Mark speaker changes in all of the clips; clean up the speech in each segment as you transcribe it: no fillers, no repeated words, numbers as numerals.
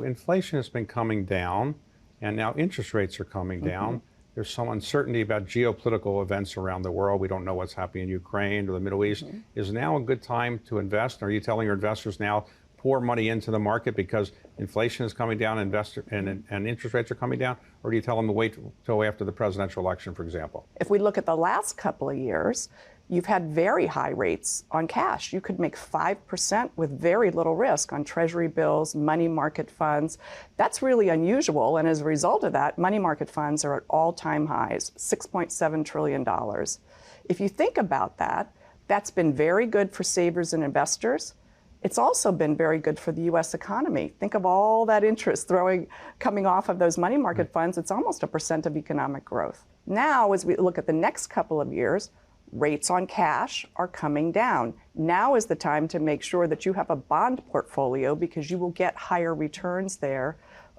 Speaker 1: Inflation has been coming down, and now interest rates are coming down. There's some uncertainty about geopolitical events around the world. We don't know what's happening in Ukraine or the Middle East. Is now a good time to invest? Are you telling your investors now pour money into the market because inflation is coming down and interest rates are coming down? Or do you tell them to wait till after the presidential election, for example?
Speaker 2: If we look at the last couple of years, you've had very high rates on cash. You could make 5% with very little risk on treasury bills, money market funds. That's really unusual. And as a result of that, money market funds are at all-time highs, $6.7 trillion. If you think about that, that's been very good for savers and investors. It's also been very good for the U.S. economy. Think of all that interest coming off of those money market funds. It's almost 1% of economic growth. Now, as we look at the next couple of years, rates on cash are coming down. Now is the time to make sure that you have a bond portfolio because you will get higher returns there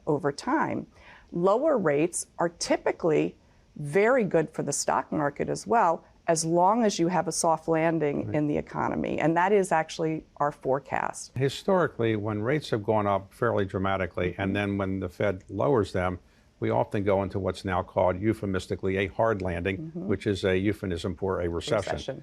Speaker 2: over time. Lower rates are typically very good for the stock market as well, as long as you have a soft landing in the economy. And that is actually our forecast.
Speaker 1: Historically, when rates have gone up fairly dramatically, and then when the Fed lowers them, we often go into what's now called euphemistically a hard landing, which is a euphemism for a recession.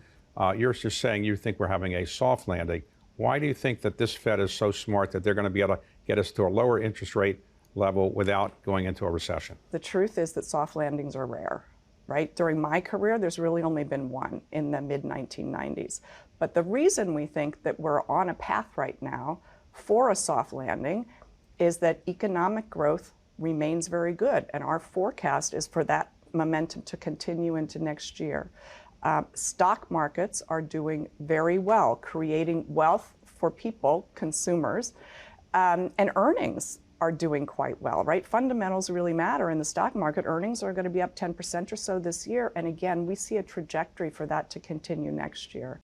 Speaker 1: You're just saying you think we're having a soft landing. Why do you think that this Fed is so smart that they're going to be able to get us to a lower interest rate level without going into a recession?
Speaker 2: The truth is that soft landings are rare, right? During my career, there's really only been one in the mid-1990s. But the reason we think that we're on a path right now for a soft landing is that economic growth remains very good, and our forecast is for that momentum to continue into next year. Stock markets are doing very well, creating wealth for people, consumers, and earnings are doing quite well, right? Fundamentals really matter in the stock market. Earnings are going to be up 10% or so this year, and again, we see a trajectory for that to continue next year.